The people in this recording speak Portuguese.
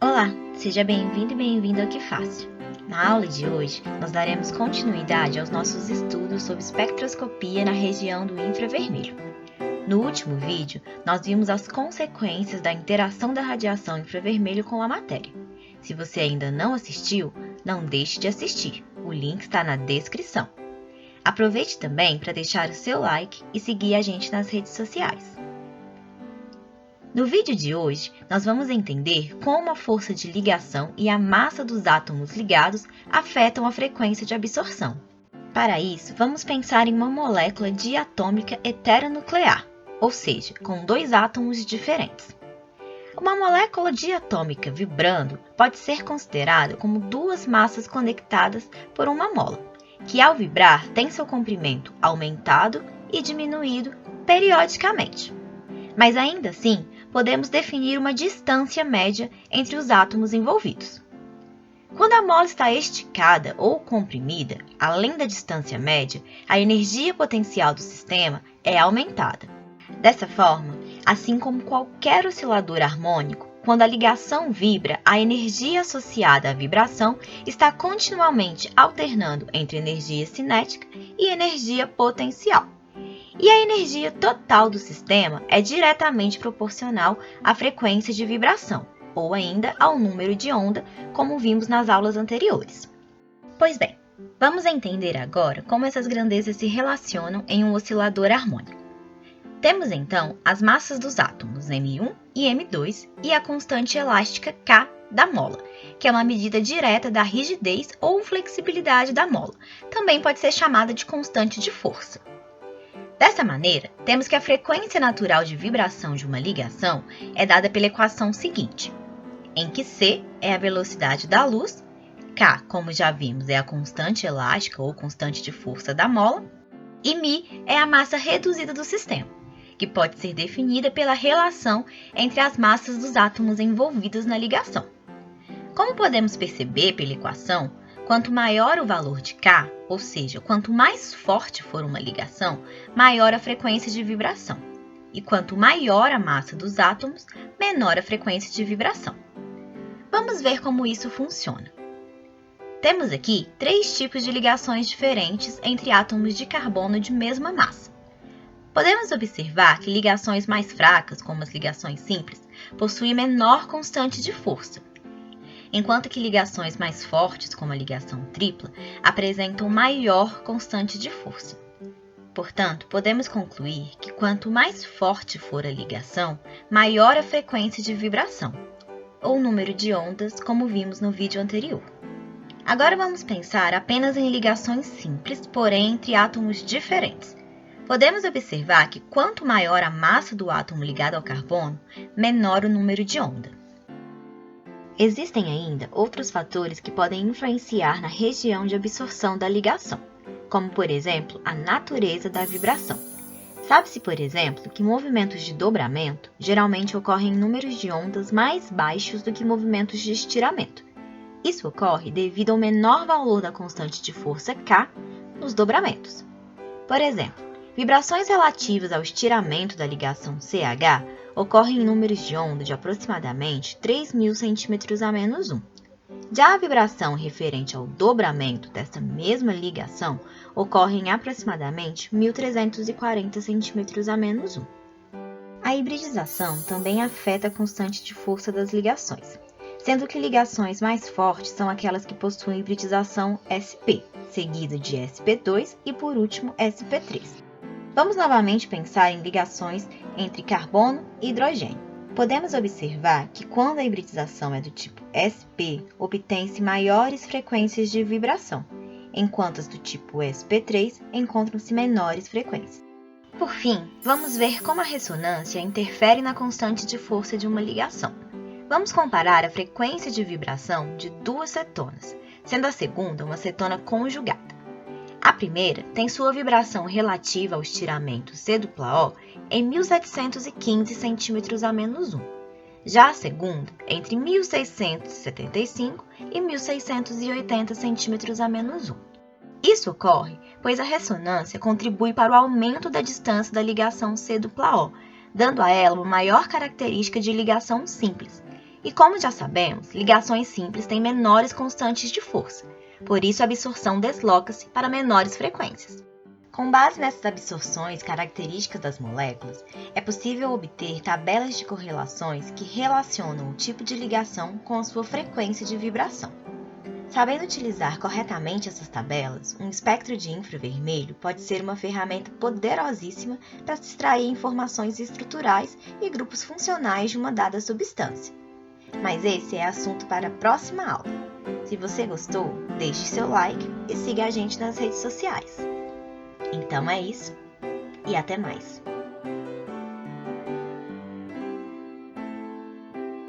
Olá, seja bem-vindo e bem-vindo ao Que Fácil. Na aula de hoje, nós daremos continuidade aos nossos estudos sobre espectroscopia na região do infravermelho. No último vídeo, nós vimos as consequências da interação da radiação infravermelho com a matéria. Se você ainda não assistiu, não deixe de assistir, o link está na descrição. Aproveite também para deixar o seu like e seguir a gente nas redes sociais. No vídeo de hoje, nós vamos entender como a força de ligação e a massa dos átomos ligados afetam a frequência de absorção. Para isso, vamos pensar em uma molécula diatômica heteronuclear, ou seja, com dois átomos diferentes. Uma molécula diatômica vibrando pode ser considerada como duas massas conectadas por uma mola, que ao vibrar tem seu comprimento aumentado e diminuído periodicamente. Mas ainda assim, podemos definir uma distância média entre os átomos envolvidos. Quando a mola está esticada ou comprimida, além da distância média, a energia potencial do sistema é aumentada. Dessa forma, assim como qualquer oscilador harmônico, quando a ligação vibra, a energia associada à vibração está continuamente alternando entre energia cinética e energia potencial. E a energia total do sistema é diretamente proporcional à frequência de vibração, ou ainda ao número de onda, como vimos nas aulas anteriores. Pois bem, vamos entender agora como essas grandezas se relacionam em um oscilador harmônico. Temos então as massas dos átomos M1 e M2 e a constante elástica K da mola, que é uma medida direta da rigidez ou flexibilidade da mola. Também pode ser chamada de constante de força. Dessa maneira, temos que a frequência natural de vibração de uma ligação é dada pela equação seguinte, em que C é a velocidade da luz, K, como já vimos, é a constante elástica ou constante de força da mola, e μ é a massa reduzida do sistema, que pode ser definida pela relação entre as massas dos átomos envolvidos na ligação. Como podemos perceber pela equação, quanto maior o valor de K, ou seja, quanto mais forte for uma ligação, maior a frequência de vibração. E quanto maior a massa dos átomos, menor a frequência de vibração. Vamos ver como isso funciona. Temos aqui três tipos de ligações diferentes entre átomos de carbono de mesma massa. Podemos observar que ligações mais fracas, como as ligações simples, possuem menor constante de força, enquanto que ligações mais fortes, como a ligação tripla, apresentam maior constante de força. Portanto, podemos concluir que quanto mais forte for a ligação, maior a frequência de vibração, ou número de ondas, como vimos no vídeo anterior. Agora vamos pensar apenas em ligações simples, porém entre átomos diferentes. Podemos observar que quanto maior a massa do átomo ligado ao carbono, menor o número de onda. Existem ainda outros fatores que podem influenciar na região de absorção da ligação, como, por exemplo, a natureza da vibração. Sabe-se, por exemplo, que movimentos de dobramento geralmente ocorrem em números de ondas mais baixos do que movimentos de estiramento. Isso ocorre devido ao menor valor da constante de força K nos dobramentos. Por exemplo, vibrações relativas ao estiramento da ligação CH ocorrem em números de onda de aproximadamente 3.000 cm-1. Já a vibração referente ao dobramento dessa mesma ligação ocorre em aproximadamente 1.340 cm-1. A hibridização também afeta a constante de força das ligações, sendo que ligações mais fortes são aquelas que possuem hibridização sp, seguida de sp2 e, por último, sp3. Vamos novamente pensar em ligações entre carbono e hidrogênio. Podemos observar que quando a hibridização é do tipo sp, obtém-se maiores frequências de vibração, enquanto as do tipo sp3 encontram-se menores frequências. Por fim, vamos ver como a ressonância interfere na constante de força de uma ligação. Vamos comparar a frequência de vibração de duas cetonas, sendo a segunda uma cetona conjugada. A primeira tem sua vibração relativa ao estiramento C⁻O em 1.715 cm-1. Já a segunda, entre 1.675 e 1.680 cm-1. Isso ocorre pois a ressonância contribui para o aumento da distância da ligação C⁻O, dando a ela uma maior característica de ligação simples, E como já sabemos, ligações simples têm menores constantes de força, por isso a absorção desloca-se para menores frequências. Com base nessas absorções características das moléculas, é possível obter tabelas de correlações que relacionam o tipo de ligação com a sua frequência de vibração. Sabendo utilizar corretamente essas tabelas, um espectro de infravermelho pode ser uma ferramenta poderosíssima para se extrair informações estruturais e grupos funcionais de uma dada substância. Mas esse é assunto para a próxima aula. Se você gostou, deixe seu like e siga a gente nas redes sociais. Então é isso, e até mais!